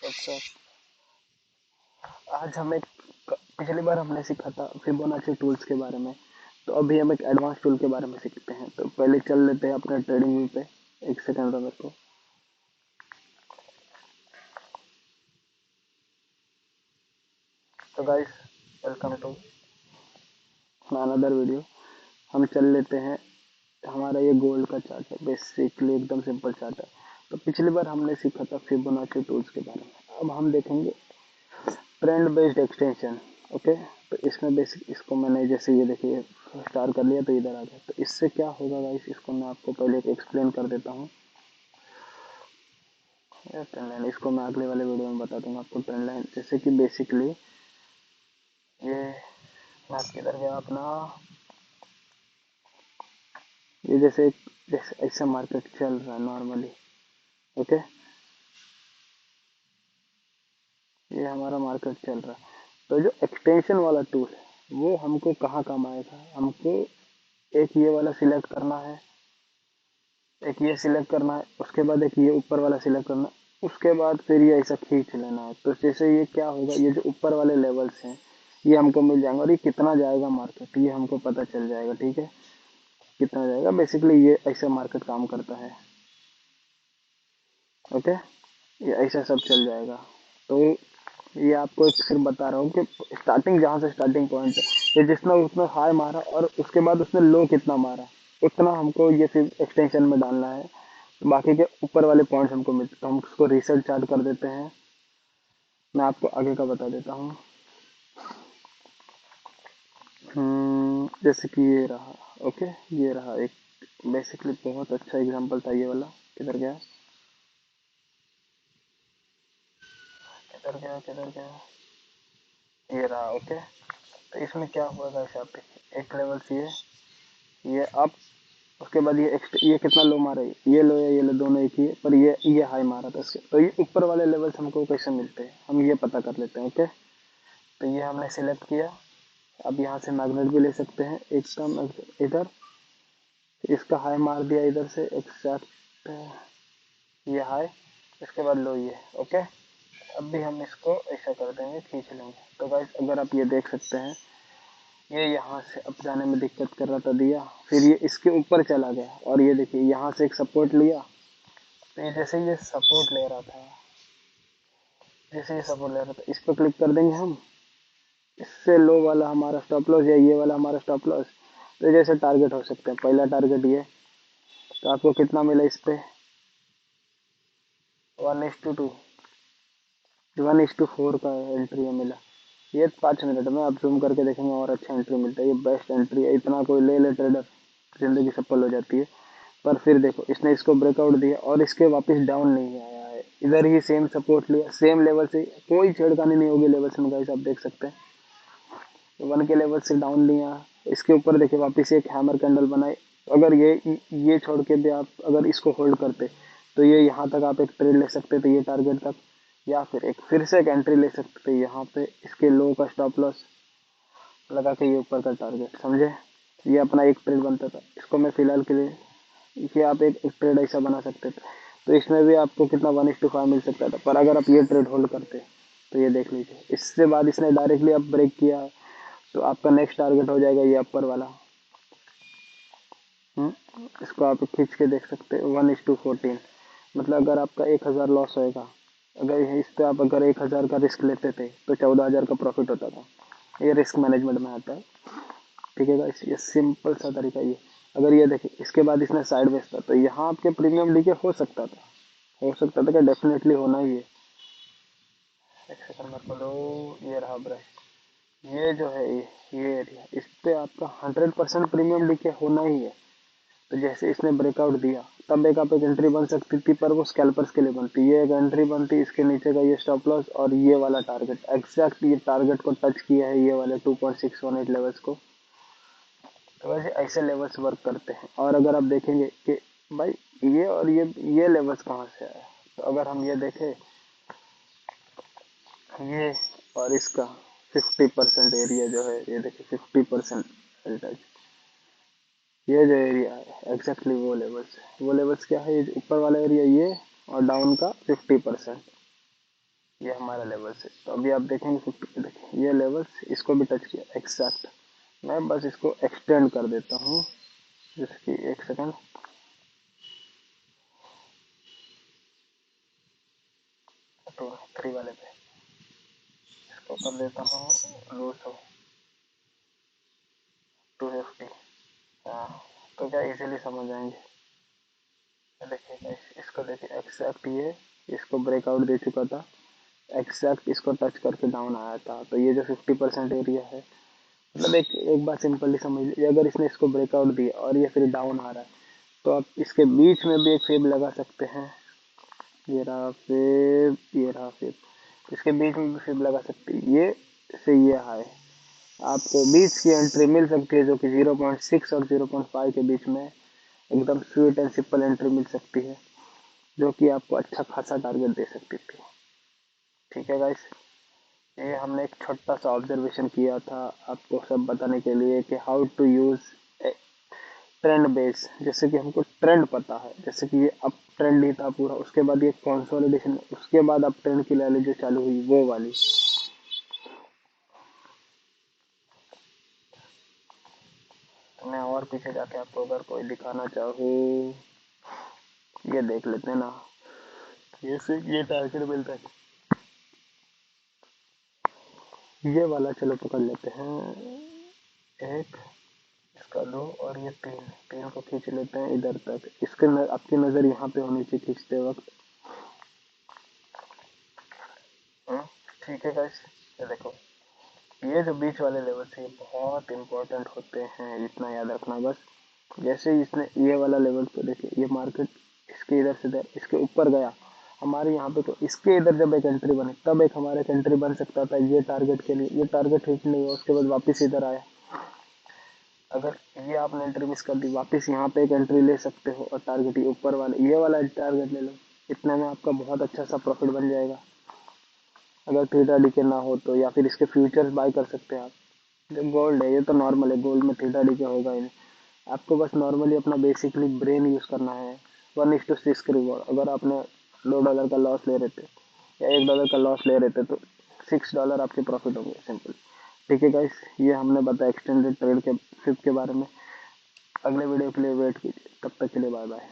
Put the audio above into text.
अच्छा, आज हम एक पिछली बार हमने सीखा था फिबोनाची टूल्स के बारे में। तो अभी हम एक एडवांस टूल के बारे में सीखते हैं। तो पहले चल लेते हैं अपने ट्रेडिंग व्यू पे। एक सेकंड दो मेरे को। तो guys, welcome to another video. हम चल लेते हैं। हमारा ये गोल्ड का चार्ट है, बेसिकली एकदम सिंपल चार्ट है। तो पिछली बार हमने सीखा था फिबोनाची टूल्स के बारे में। अब हम देखेंगे ट्रेंड बेस्ड एक्सटेंशन। ओके, तो इसमें बेसिक इसको मैंने जैसे ये देखिए स्टार कर लिया तो इधर आ गया। तो इससे क्या होगा गाइस, इसको मैं आपको पहले एक्सप्लेन कर देता हूँ। ट्रेंड लाइन इसको मैं अगले वाले वीडियो में बता दूंगा आपको। ट्रेंड लाइन जैसे कि बेसिकली ये मैं किधर गया अपना, ये जैसे ऐसा मार्केट चल रहा है नॉर्मली। ओके, ये हमारा मार्केट चल रहा है। तो जो एक्सटेंशन वाला टूल है वो हमको कहाँ काम आएगा, हमको एक ये वाला सिलेक्ट करना है, एक ये सिलेक्ट करना है, उसके बाद एक ये ऊपर वाला सिलेक्ट करना है, उसके बाद फिर ये ऐसा खींच लेना है। तो जैसे ये क्या होगा, ये जो ऊपर वाले लेवल्स हैं ये हमको मिल जाएंगे और ये कितना जाएगा मार्केट ये हमको पता चल जाएगा। ठीक है, कितना जाएगा, बेसिकली ये ऐसा मार्केट काम करता है। ओके, ये ऐसा सब चल जाएगा। तो ये आपको एक फिर बता रहा हूँ कि स्टार्टिंग जहाँ से स्टार्टिंग पॉइंट है, ये जितना उसने हाई मारा और उसके बाद उसने लो कितना मारा उतना हमको ये फिर एक्सटेंशन में डालना है। तो बाकी के ऊपर वाले पॉइंट्स हमको मिलते, तो हम उसको रिसेट चार्ट कर देते हैं। मैं आपको आगे का बता देता हूँ। जैसे कि ये रहा। ओके, ये रहा एक बेसिकली बहुत अच्छा एग्जांपल था ये वाला। किधर गया किधर गया किधर गया, ये रहा। ओके, तो इसमें क्या हुआ गाइस, आप देखिए एक लेवल से ये अप, उसके बाद ये कितना लो मारा है, ये लो या ये लो दोनों एक ही है, पर ये हाई मारा था इसके। तो ये ऊपर वाले लेवल्स हमको कैसे मिलते हैं हम ये पता कर लेते हैं। ओके, तो ये हमने सिलेक्ट किया। अब यहाँ से मैग्नेट भी ले सकते हैं एक कम इधर, इसका हाई मार दिया इधर से एक्सैक्ट, ये हाई, इसके बाद लो ये। ओके, अब भी हम इसको ऐसा कर देंगे, खींच लेंगे। तो गाइस अगर आप ये देख सकते हैं, ये यहाँ से अब जाने में दिक्कत कर रहा था दिया, फिर ये इसके ऊपर चला गया और ये देखिए यहाँ से एक सपोर्ट लिया। तो ये जैसे ये सपोर्ट ले रहा था, जैसे ये सपोर्ट ले रहा था, इस पर क्लिक कर देंगे हम। इससे लो वाला हमारा स्टॉप लॉस या ये वाला हमारा स्टॉप लॉस। तो जैसे टारगेट हो सकते हैं, पहला टारगेट ये। तो आपको कितना मिला इस पे, 1:2, 1:4 का एंट्री मिला। ये 5 मिनट में आप जूम करके देखेंगे और अच्छा एंट्री मिलता है। ये बेस्ट एंट्री है, इतना कोई ले ले ट्रेडर जिंदगी सफल हो जाती है। पर फिर देखो इसने इसको ब्रेकआउट दिया और इसके वापस डाउन नहीं आया है, इधर ही सेम सपोर्ट लिया, सेम लेवल से कोई छेड़खानी नहीं होगी लेवल्स में गाइस, आप देख सकते हैं। तो 1 के लेवल से डाउन लिया, इसके ऊपर देखिए वापस एक हैमर कैंडल बनाई। अगर ये छोड़ के भी आप अगर इसको होल्ड करते तो ये यहाँ तक आप एक ट्रेड ले सकते थे, ये टारगेट तक, या फिर से एक एंट्री ले सकते थे यहाँ पे, इसके लो का स्टॉप लॉस लगा के ये ऊपर का टारगेट, समझे। ये अपना एक ट्रेड बनता था। इसको मैं फिलहाल के लिए, ये आप एक ट्रेड ऐसा बना सकते थे। तो इसमें भी आपको कितना 1:5 मिल सकता था, पर अगर आप ये ट्रेड होल्ड करते तो ये देख लीजिए, इससे बाद इसने डायरेक्टली आप ब्रेक किया तो आपका नेक्स्ट टारगेट हो जाएगा ये अपर वाला। इसको आप खींच के देख सकते हैं, 1:14। मतलब अगर आपका 1,000 लॉस होएगा, अगर इस पे आप अगर 1,000 का रिस्क लेते थे तो 14,000 का प्रॉफिट होता था। ये रिस्क मैनेजमेंट में आता है। ठीक है गाइस, ये सिंपल सा तरीका ये। अगर ये देखिए इसके बाद इसने साइड वेस्ट था तो यहाँ आपके प्रीमियम लीके हो सकता था, हो सकता था कि डेफिनेटली होना ही है। एक सेकंड मत बोलो, ये रहा ब्रश, ये जो है ये एरिया, इस पे आपका 100% प्रीमियम लीके होना ही है। तो जैसे इसने ब्रेकआउट दिया तब एक एंट्री बन सकती थी, पर वो स्कैल्पर्स के लिए बनती, ये एक एंट्री बनती, इसके नीचे का ये स्टॉप लॉस और ये वाला टारगेट, एग्जैक्ट ये टारगेट को टच किया है ये वाले 2.618 लेवल्स को। तो वैसे ऐसे लेवल्स वर्क करते हैं। और अगर आप देखेंगे कि भाई ये और ये लेवल्स कहाँ से आया, तो अगर हम ये देखें, ये और इसका 50% एरिया जो है, ये देखिए 50% ये जो एरिया है एग्जैक्टली वो लेवल्स क्या है, ये ऊपर वाला एरिया ये, और डाउन का 50%। ये हमारा लेवल्स है। तो अभी आप देखेंगे 50, देखिए ये लेवल्स, इसको भी टच किया एग्जैक्ट। मैं बस इसको एक्सटेंड कर देता हूँ, जैसे कि एक सेकंड, तो 3 वाले पे इसको कर देता हूँ लूज हो 250। हाँ, तो क्या इजीली समझ आएंगे। देखिए इसको देखिए एग्जैक्ट, ये इसको ब्रेकआउट दे चुका था, एग्जैक्ट इसको टच करके डाउन आया था। तो ये जो 50% एरिया है, मतलब एक बात सिंपली समझ लीजिए, अगर इसने इसको ब्रेकआउट दिया और ये फिर डाउन आ रहा है, तो आप इसके बीच में भी एक फेब लगा सकते हैं। ये रहा फेब, ये रहा फेब, इसके बीच में भी फेब लगा सकते हैं। ये से ये हाई, आपको बीच की एंट्री मिल सकती है, जो कि 0.6 और 0.5 के बीच में एकदम स्वीट एंड सिंपल एंट्री मिल सकती है, जो कि आपको अच्छा खासा टारगेट दे सकती थी। ठीक है गाइस, ये हमने एक छोटा सा ऑब्जर्वेशन किया था आपको सब बताने के लिए कि how to use trend base. जैसे कि हमको ट्रेंड पता है, जैसे कि ये अप ट्रेंड ही था पूरा, उसके बाद ये कंसोलिडेशन, उसके बाद अप ट्रेंड की रैली जो चालू हुई वो वाली। तो मैं और पीछे जाके आपको अगर कोई दिखाना चाहूँ, ये देख लेते हैं ना, ये टारगेट मिलता है, ये वाला चलो पकड़ लेते हैं, एक, इसका दो, और ये तीन, तीन को खींच लेते हैं इधर तक। इसके आपकी नज़र यहाँ पे होनी चाहिए खींचते वक्त। ठीक है गाइस, ये देखो, ये जो बीच वाले लेवल से ये बहुत इंपॉर्टेंट होते हैं, इतना याद रखना बस। जैसे ही इसने ये वाला लेवल तो देखिए, ये मार्केट इसके इधर से इधर इसके ऊपर गया हमारे यहाँ पे, तो इसके इधर जब एक एंट्री बनी तब एक हमारा एक एंट्री बन सकता था ये टारगेट के लिए। ये टारगेट हिट नहीं हुआ, उसके बाद वापस इधर आया। अगर ये आपने एंट्री मिस कर दी, वापस यहाँ पे एक एंट्री ले सकते हो, और टारगेट ये ऊपर वाले ये वाला टारगेट ले लो, इतने में आपका बहुत अच्छा सा प्रॉफिट बन जाएगा। अगर थीटा डीके ना हो तो, या फिर इसके फ्यूचर्स बाय कर सकते हैं आप। जब गोल्ड है, ये तो नॉर्मल है, गोल्ड में थीटा डीके होगा ही नहीं। आपको बस नॉर्मली अपना बेसिकली ब्रेन यूज करना है। 1:6 के रिवॉर्ड, अगर आपने $2 का लॉस ले रहे थे या $1 का लॉस ले रहे थे, तो $6 आपके प्रॉफिट होंगे, सिंपल। ठीक है गाइस, ये हमने बताया एक्सटेंडेड ट्रेड के फिफ्थ के बारे में। अगले वीडियो के लिए वेट कीजिए, तब तक के लिए बाय बाय।